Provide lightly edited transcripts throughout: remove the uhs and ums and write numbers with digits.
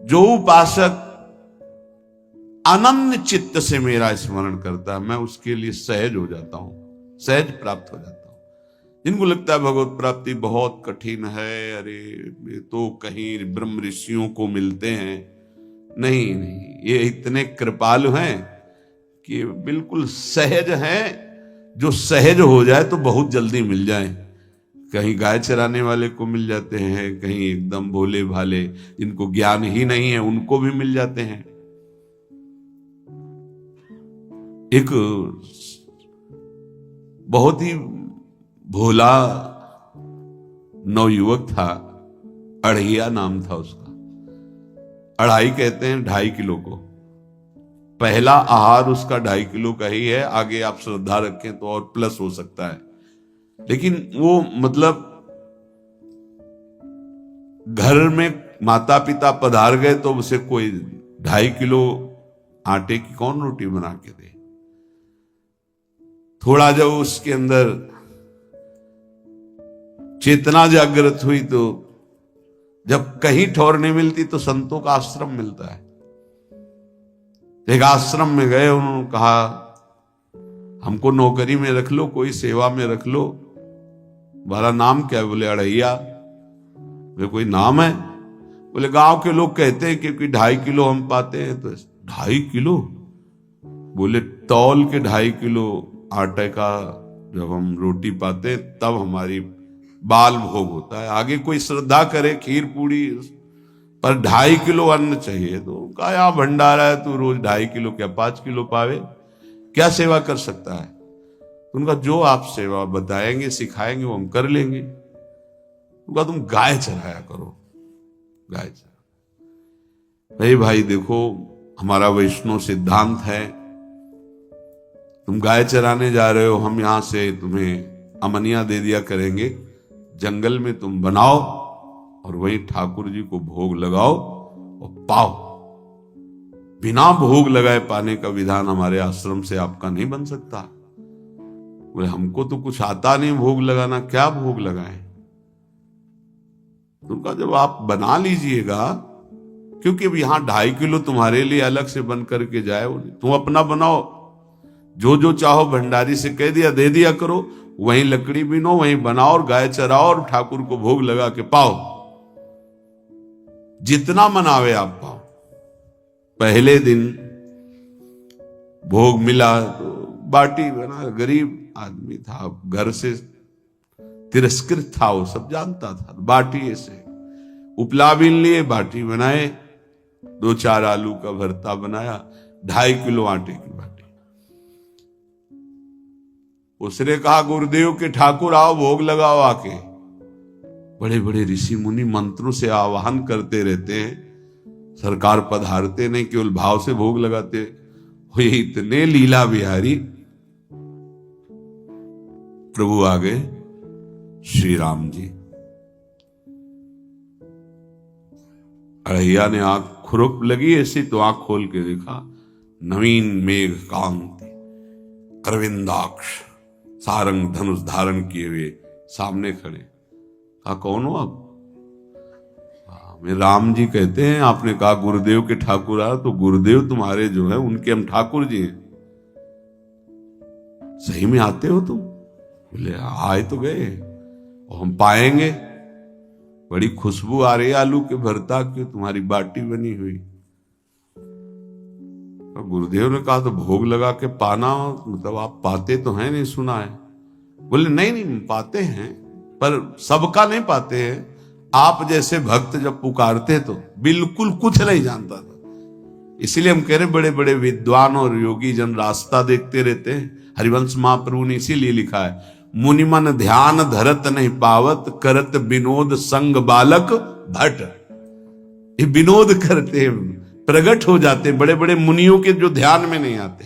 जो उपासक अनन्य चित्त से मेरा स्मरण करता है, मैं उसके लिए सहज हो जाता हूं, सहज प्राप्त हो जाता हूं। जिनको लगता है भगवत प्राप्ति बहुत कठिन है, अरे ये तो कहीं ब्रह्म ऋषियों को मिलते हैं, नहीं नहीं, ये इतने कृपालु हैं कि बिल्कुल सहज हैं। जो सहज हो जाए तो बहुत जल्दी मिल जाए। कहीं गाय चराने वाले को मिल जाते हैं, कहीं एकदम भोले भाले जिनको ज्ञान ही नहीं है उनको भी मिल जाते हैं। एक बहुत ही भोला नवयुवक था, अढ़िया नाम था उसका। अढ़ाई कहते हैं 2.5 किलो को। पहला आहार उसका 2.5 किलो का ही है, आगे आप श्रद्धा रखें तो और प्लस हो सकता है। लेकिन वो मतलब घर में माता पिता पधार गए तो उसे कोई 2.5 किलो आटे की कौन रोटी बना के दे। थोड़ा जब उसके अंदर चेतना जागृत हुई तो जब कहीं ठौर नहीं मिलती तो संतों का आश्रम मिलता है। एक आश्रम में गए, उन्होंने कहा हमको नौकरी में रख लो, कोई सेवा में रख लो, तुम्हारा नाम क्या है? बोले अढ़ैया। बोले कोई नाम है? बोले गांव के लोग कहते हैं क्योंकि 2.5 किलो हम पाते हैं। तो 2.5 किलो? बोले तौल के 2.5 किलो आटे का जब हम रोटी पाते हैं तब हमारी बाल भोग होता है। आगे कोई श्रद्धा करे खीर पूड़ी, पर 2.5 किलो अन्न चाहिए। तो कहा यहाँ भंडारा है, तू रोज 2.5 किलो क्या 5 किलो पावे, क्या सेवा कर सकता है? उनका जो आप सेवा बताएंगे सिखाएंगे वो हम कर लेंगे। उनका तुम गाय चराया करो, गाय चरा। भाई देखो, हमारा वैष्णव सिद्धांत है, तुम गाय चराने जा रहे हो, हम यहां से तुम्हें अमनिया दे दिया करेंगे, जंगल में तुम बनाओ और वहीं ठाकुर जी को भोग लगाओ और पाओ। बिना भोग लगाए पाने का विधान हमारे आश्रम से आपका नहीं बन सकता। बोले हमको तो कुछ आता नहीं भोग लगाना, क्या भोग लगाएं? उनका जब आप बना लीजिएगा, क्योंकि अब यहां 2.5 किलो तुम्हारे लिए अलग से बन करके जाए, तुम अपना बनाओ, जो जो चाहो भंडारी से कह दिया दे दिया करो, वहीं लकड़ी बीनो, वहीं बनाओ और गाय चराओ और ठाकुर को भोग लगा के पाओ। जितना मनावे आप पाओ। पहले दिन भोग मिला तो बाटी बना, गरीब आदमी था, घर से तिरस्कृत था, वो सब जानता था। बाटी ऐसे उपला बीन लिए, बाटी बनाए, 2-4 आलू का भरता बनाया, 2.5 किलो आटे की बाटी। उसने कहा गुरुदेव के ठाकुर आओ भोग लगाओ आके। बड़े बड़े ऋषि मुनि मंत्रों से आवाहन करते रहते हैं, सरकार पधारते नहीं, केवल भाव से भोग लगाते हुए इतने लीला बिहारी प्रभु आ गए श्री राम जी। अढ़ैया ने आंख खुरक लगी ऐसी तो आंख खोल के देखा, नवीन मेघ कांति, अरविंदाक्ष, सारंग धनुष धारण किए हुए सामने खड़े। कहा कौन हो आप? मैं राम जी कहते हैं। आपने कहा गुरुदेव के ठाकुर आ, तो गुरुदेव तुम्हारे जो है उनके हम ठाकुर जी हैं। सही में आते हो तुम? बोले आए तो गए और हम पाएंगे। बड़ी खुशबू आ रही है आलू के भरता की, तुम्हारी बाटी बनी हुई। और गुरुदेव ने कहा तो भोग लगा के पाना, मतलब आप पाते तो हैं, नहीं सुना है? बोले नहीं नहीं पाते हैं, पर सबका नहीं पाते हैं। आप जैसे भक्त जब पुकारते तो बिल्कुल कुछ नहीं जानता था। इसलिए हम कह रहे बड़े बड़े विद्वान और योगी जन रास्ता देखते रहते हैं। हरिवंश महाप्रभु ने इसीलिए लिखा है, मुनिमन ध्यान धरत नहीं पावत, करत विनोद संग बालक भट। ये विनोद करते हैं, प्रकट हो जाते हैं, बड़े बड़े मुनियों के जो ध्यान में नहीं आते।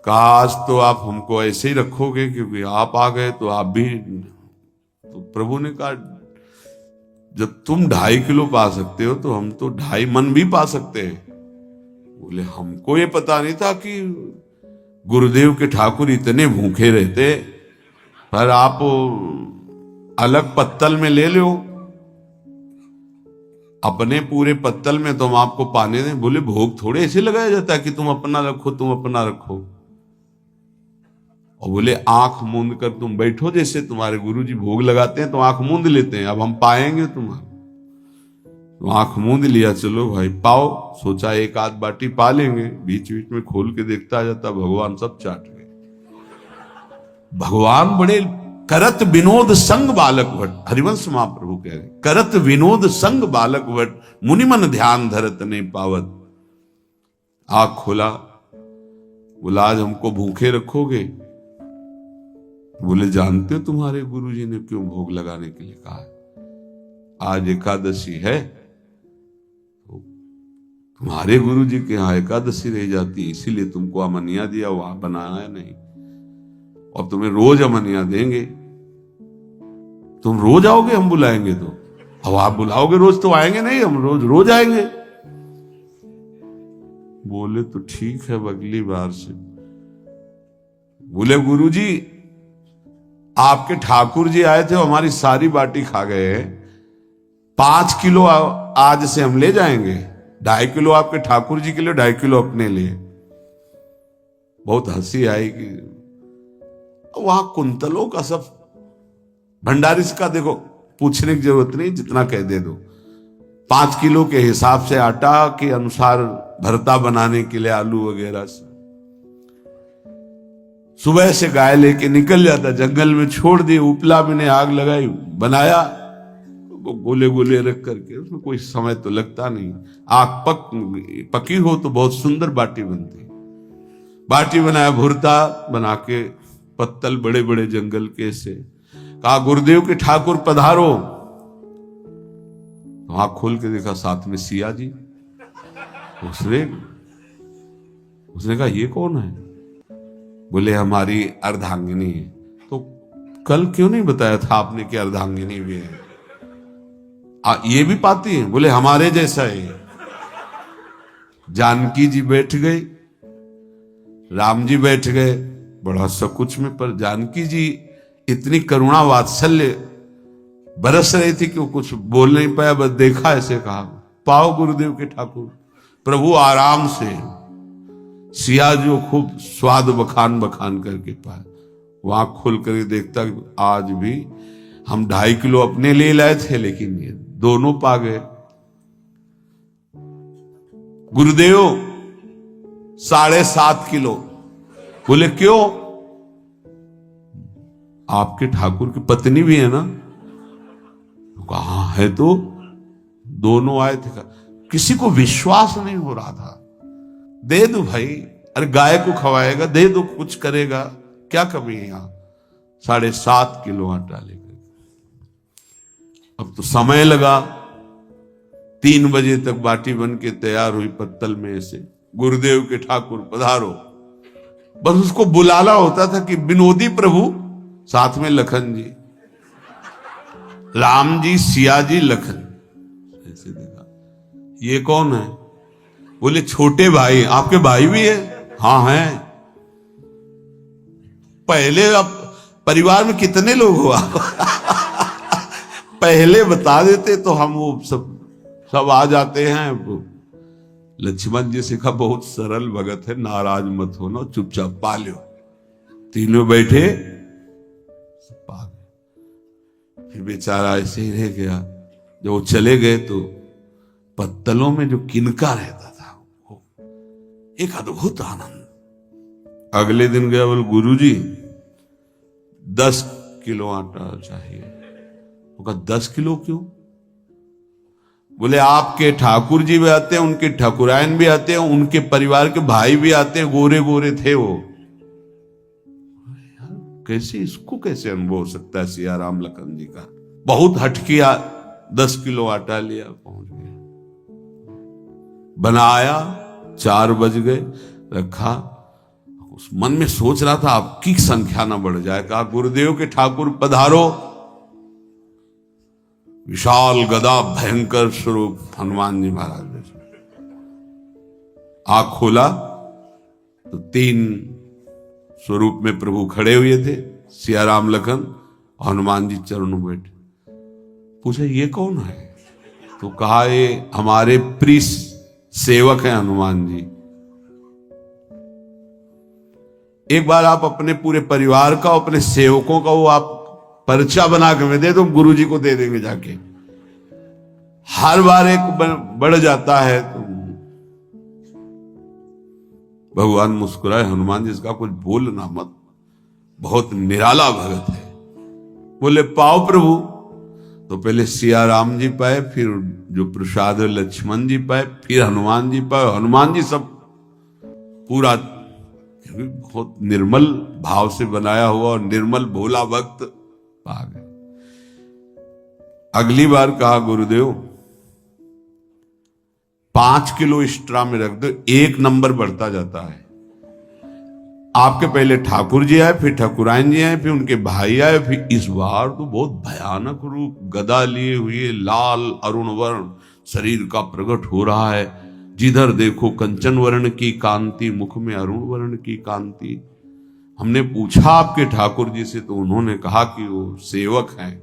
काश तो आप हमको ऐसे ही रखोगे, क्योंकि आप आ गए तो आप भी। तो प्रभु ने कहा जब तुम 2.5 किलो पा सकते हो तो हम तो 2.5 मन भी पा सकते हैं। बोले हमको ये पता नहीं था कि गुरुदेव के ठाकुर इतने भूखे रहते, पर आप अलग पत्तल में ले लो। अपने पूरे पत्तल में तुम आपको पाने दें। बोले भोग थोड़े ऐसे लगाया जाता है कि तुम अपना रखो, तुम अपना रखो। और बोले आंख मूंद कर तुम बैठो, जैसे तुम्हारे गुरुजी भोग लगाते हैं तो आंख मूंद लेते हैं, अब हम पाएंगे तुम्हारा। तो आंख मूंद लिया, चलो भाई पाओ। सोचा एक आध बाटी पा लेंगे, बीच बीच में खोल के देखता जाता, भगवान सब चाट गए। भगवान बड़े करत विनोद संग बालक भट, हरिवंश महाप्रभु कह रहे, करत विनोद संग बालक भट, मुनिमन ध्यान धरत ने पावत। आंख खोला, बोला आज हमको भूखे रखोगे? बोले जानते हो तुम्हारे गुरुजी ने क्यों भोग लगाने के लिए कहा है? आज एकादशी है, तो तुम्हारे गुरुजी के यहाँ एकादशी रह जाती है, इसीलिए तुमको अमनिया दिया, वहां बनाया नहीं। और तुम्हें रोज अमनिया देंगे। तुम रोज आओगे, हम बुलाएंगे तो? अब आप बुलाओगे रोज तो आएंगे नहीं, हम रोज रोज आएंगे। बोले तो ठीक है, अगली बार से। बोले गुरुजी आपके ठाकुर जी आए थे, हमारी सारी बाटी खा गए, 5 किलो आज से हम ले जाएंगे, 2.5 किलो आपके ठाकुर जी के लिए, 2.5 किलो अपने लिए। बहुत हंसी आई कि वहां कुंतलों का सब भंडारी का देखो, पूछने की जरूरत नहीं, जितना कह दे दो। 5 किलो के हिसाब से आटा के अनुसार भरता बनाने के लिए आलू वगैरह से सुबह से गाय लेके निकल जाता, जंगल में छोड़ दिए, उपला में ने आग लगाई, बनाया, गोले गोले रख करके। उसमें कोई समय तो लगता नहीं, आग पकी हो तो बहुत सुंदर बाटी बनती। बाटी बनाया, भुरता बना के पत्तल बड़े बड़े जंगल के से, कहा गुरुदेव के ठाकुर पधारो। तो आंख खोल के देखा साथ में सिया जी। उसने कहा ये कौन है? बोले हमारी अर्धांगिनी है। तो कल क्यों नहीं बताया था आपने कि अर्धांगिनी भी है? ये भी पाती है? बोले हमारे जैसा है। जानकी जी बैठ गई, राम जी बैठ गए, बड़ा सकुच में, पर जानकी जी इतनी करुणा वात्सल्य बरस रही थी कि वो कुछ बोल नहीं पाया, बस देखा, ऐसे कहा पाओ गुरुदेव के ठाकुर। प्रभु आराम से, सिया जो खूब स्वाद बखान बखान करके पाए। वहां खोल कर देखता आज भी हम 2.5 किलो अपने ले लाए थे, लेकिन ये दोनों पा गए। गुरुदेव 7.5 किलो। बोले क्यों? आपके ठाकुर की पत्नी भी है ना? कहा है, तो दोनों आए थे। किसी को विश्वास नहीं हो रहा था। दे दो भाई, अरे गाय को खवाएगा, दे दो, कुछ करेगा, क्या कमी है यहां? 7.5 किलो आटा लेकर। अब तो समय लगा, 3 बजे तक बाटी बन के तैयार हुई पत्तल में से। गुरुदेव के ठाकुर पधारो, बस उसको बुलाना होता था कि विनोदी प्रभु, साथ में लखन जी, राम जी, सिया जी, लखन। ऐसे देखा, ये कौन है? बोले छोटे भाई। आपके भाई भी है? हाँ है। पहले अब परिवार में कितने लोग हो आप? पहले बता देते तो हम वो सब आ जाते हैं। लक्ष्मण जी से कहा बहुत सरल भगत है, नाराज मत होना, चुपचाप पा लो। तीनों बैठे, पा गए। फिर बेचारा ऐसे ही रह गया। जब वो चले गए तो पत्तलों में जो किनका रहता था, वो एक अद्भुत आनंद। अगले दिन गया, बोले गुरुजी 10 किलो आटा चाहिए। वो कहा 10 किलो क्यों? बोले आपके ठाकुर जी भी आते हैं, उनके ठाकुरायन भी आते हैं, उनके परिवार के भाई भी आते हैं, गोरे गोरे थे वो। कैसे, इसको कैसे अनुभव हो सकता है? सिया राम लखन जी का बहुत हट किया। 10 किलो आटा लिया, पहुंच गया, बनाया, 4 बज गए, रखा। उस मन में सोच रहा था आपकी संख्या ना बढ़ जाए। कहा गुरुदेव के ठाकुर पधारो। विशाल गदा, भयंकर स्वरूप हनुमान जी महाराज। आंख खोला तो 3 स्वरूप में प्रभु खड़े हुए थे, सिया राम लखन, हनुमान जी चरणों बैठे। पूछा ये कौन है? तो कहा ये हमारे प्रिय सेवक हैं हनुमान जी, एक बार आप अपने पूरे परिवार का, अपने सेवकों का वो आप पर्चा बना के दे दो, गुरु जी को दे देंगे जाके। हर बार एक बढ़ जाता है तो भगवान मुस्कुराए, हनुमान जी इसका कुछ बोलना मत, बहुत निराला भगत है। बोले पाओ प्रभु। तो पहले सिया राम जी पाए, फिर जो प्रसाद लक्ष्मण जी पाए, फिर हनुमान जी पाए। हनुमान जी सब पूरा बहुत निर्मल भाव से बनाया हुआ और निर्मल भोला भक्त पा गए। अगली बार कहा गुरुदेव 5 किलो एक्स्ट्रा में रख दो, 1 नंबर बढ़ता जाता है। आपके पहले ठाकुर जी आए, फिर ठाकुरायन जी आए, फिर उनके भाई आए, फिर इस बार तो बहुत भयानक रूप, गदा लिए हुए, लाल अरुण वर्ण शरीर का प्रकट हो रहा है। जिधर देखो कंचन वर्ण की कांति, मुख में अरुण वर्ण की कांति। हमने पूछा आपके ठाकुर जी से तो उन्होंने कहा कि वो सेवक हैं।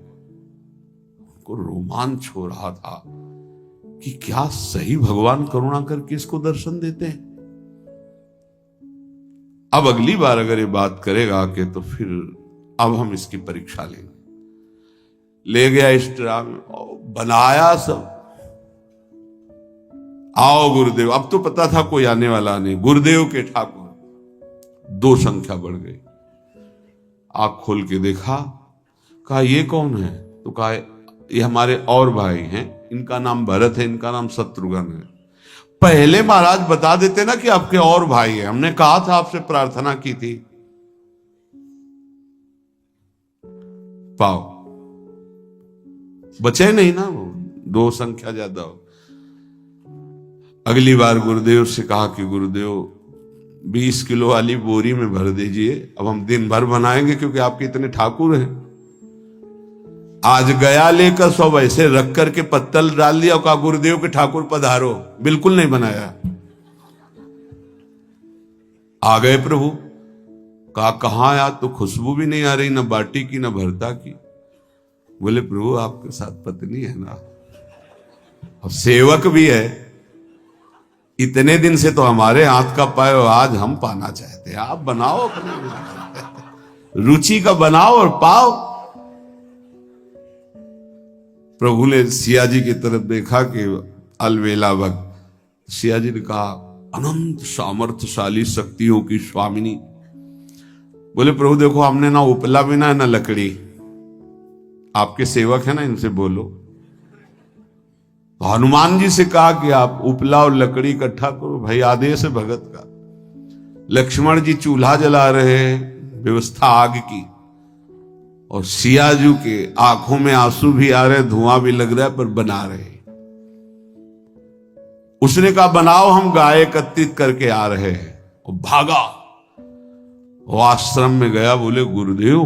उनको रोमांच हो रहा था कि क्या सही भगवान करुणा करके इसको दर्शन देते हैं। अब अगली बार अगर ये बात करेगा कि तो फिर अब हम इसकी परीक्षा लेंगे। ले गया इस ट्रा में, बनाया सब। आओ गुरुदेव। अब तो पता था कोई आने वाला नहीं। गुरुदेव के ठाकुर 2 संख्या बढ़ गई। आंख खोल के देखा, कहा ये कौन है? तो कहा ये हमारे और भाई हैं, इनका नाम भरत है, इनका नाम शत्रुघ्न है। पहले महाराज बता देते ना कि आपके और भाई है, हमने कहा था, आपसे प्रार्थना की थी। पाओ बचे नहीं ना, वो 2 संख्या ज्यादा हो। अगली बार गुरुदेव से कहा कि गुरुदेव 20 किलो वाली बोरी में भर दीजिए, अब हम दिन भर बनाएंगे क्योंकि आपके इतने ठाकुर हैं। आज गया लेकर सब ऐसे रख करके पत्तल डाल दिया, कहा गुरुदेव के ठाकुर पधारो। बिल्कुल नहीं बनाया। आ गए प्रभु। कहा कहां यार, तो खुशबू भी नहीं आ रही, ना बाटी की ना भरता की। बोले प्रभु आपके साथ पत्नी है ना, और सेवक भी है। इतने दिन से तो हमारे हाथ का पाए, आज हम पाना चाहते हैं। आप बनाओ, रुचि का बनाओ और पाओ। प्रभु ने सिया जी की तरफ देखा कि अलवेला वक्त। सिया जी ने कहा अनंत सामर्थ्यशाली शक्तियों की स्वामिनी। बोले प्रभु देखो, हमने ना उपला भी ना लकड़ी, आपके सेवक है ना, इनसे बोलो। हनुमान जी से कहा कि आप उपला और लकड़ी इकट्ठा करो, भाई आदेश है भगत का। लक्ष्मण जी चूल्हा जला रहे हैं, व्यवस्था आग की, और सियाजू के आंखों में आंसू भी आ रहे, धुआं भी लग रहा है, पर बना रहे। उसने कहा बनाओ, हम गाय एकत्रित करके आ रहे हैं। और भागा, वो आश्रम में गया। बोले गुरुदेव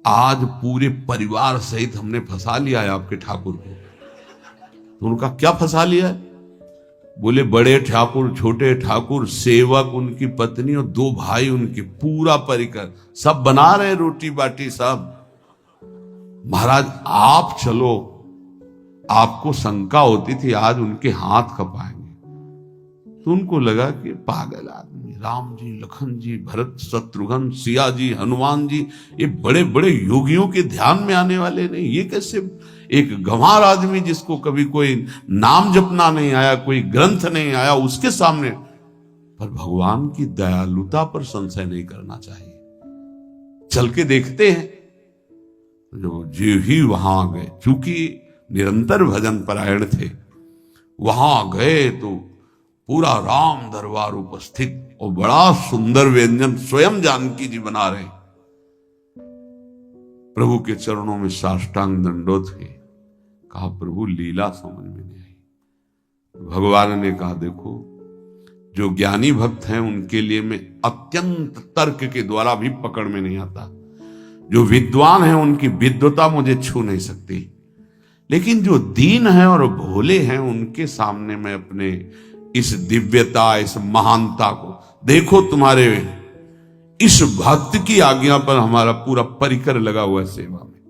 आज पूरे परिवार सहित हमने फंसा लिया है आपके ठाकुर को। तो उनका क्या फंसा लिया है? बोले बड़े ठाकुर, छोटे ठाकुर, सेवक, उनकी पत्नी और 2 भाई उनके, पूरा परिकर सब बना रहे रोटी बाटी सब। महाराज आप चलो, आपको शंका होती थी आज उनके हाथ खपाएंगे। तो उनको लगा कि पागल आदमी, राम जी, लखन जी, भरत, शत्रुघ्न, सिया जी, हनुमान जी, ये बड़े बड़े योगियों के ध्यान में आने वाले नहीं। ये कैसे एक गंवार आदमी जिसको कभी कोई नाम जपना नहीं आया, कोई ग्रंथ नहीं आया, उसके सामने। पर भगवान की दयालुता पर संशय नहीं करना चाहिए। चल के देखते हैं। जो जीव ही वहां गए, चूंकि निरंतर भजन परायण थे, वहां गए तो पूरा राम दरबार उपस्थित, और बड़ा सुंदर व्यंजन स्वयं जानकी जी बना रहे। प्रभु के चरणों में साष्टांग दंडोत है। कहा प्रभु लीला समझ में नहीं आई। भगवान ने कहा देखो, जो ज्ञानी भक्त हैं उनके लिए मैं अत्यंत तर्क के द्वारा भी पकड़ में नहीं आता। जो विद्वान हैं उनकी विद्वता मुझे छू नहीं सकती, लेकिन जो दीन हैं और भोले हैं उनके सामने मैं अपने इस दिव्यता, इस महानता को देखो। तुम्हारे इस भक्त की आज्ञा पर हमारा पूरा परिकर लगा हुआ है सेवा में।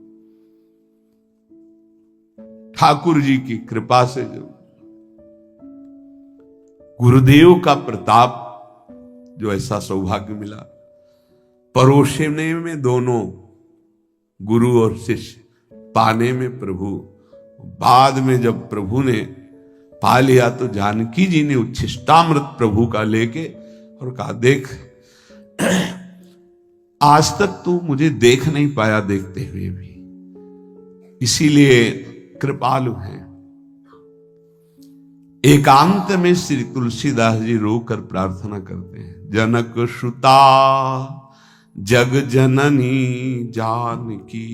ठाकुर जी की कृपा से जरूर, गुरुदेव का प्रताप जो ऐसा सौभाग्य मिला, परोसने में दोनों गुरु और शिष्य, पाने में प्रभु। बाद में जब प्रभु ने पा लिया तो जानकी जी ने उच्छिष्टामृत प्रभु का लेके और कहा, देख आज तक तू मुझे देख नहीं पाया देखते हुए भी, इसीलिए कृपालु हैं। एकांत में श्री तुलसीदास जी रोकर प्रार्थना करते हैं, जनक सुता जग जननी जानकी,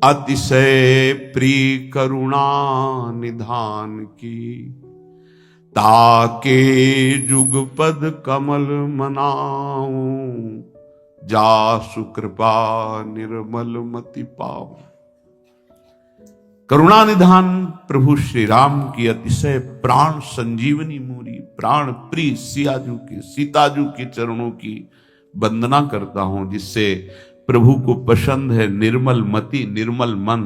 अतिशय प्रिय करुणा निधान की, ताके जुगपद कमल मनाऊं, जासु कृपा निर्मल मति पाऊं। करुणा निधान प्रभु श्री राम की अतिशय प्राण संजीवनी मूरी, प्राण प्रिय सियाजू की, सीताजू के चरणों की वंदना करता हूं, जिससे प्रभु को पसंद है निर्मल मति निर्मल मन।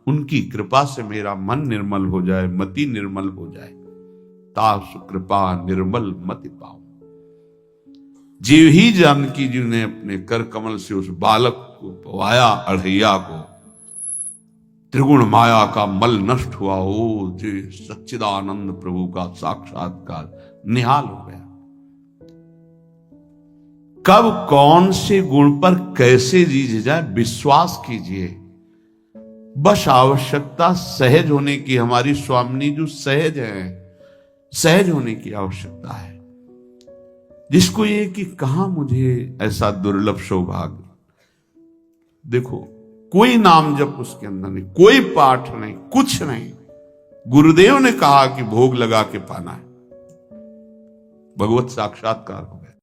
उनकी कृपा से मेरा मन निर्मल हो जाए, मति निर्मल हो जाए, तासु कृपा निर्मल मति पाऊं। जीव ही जानकी जी ने अपने कर कमल से उस बालक को पवाया, अढ़ैया को, त्रिगुण माया का मल नष्ट हुआ। ओ जी सच्चिदानंद प्रभु का साक्षात्कार निहाल हो गया। कब कौन से गुण पर कैसे जी जाए विश्वास कीजिए, बस आवश्यकता सहज होने की। हमारी स्वामिनी जो सहज है, सहज होने की आवश्यकता है। जिसको ये कि कहां मुझे ऐसा दुर्लभ सौभाग्य, देखो कोई नाम जप उसके अंदर नहीं, कोई पाठ नहीं, कुछ नहीं। गुरुदेव ने कहा कि भोग लगा के पाना है, भगवत साक्षात्कार हो।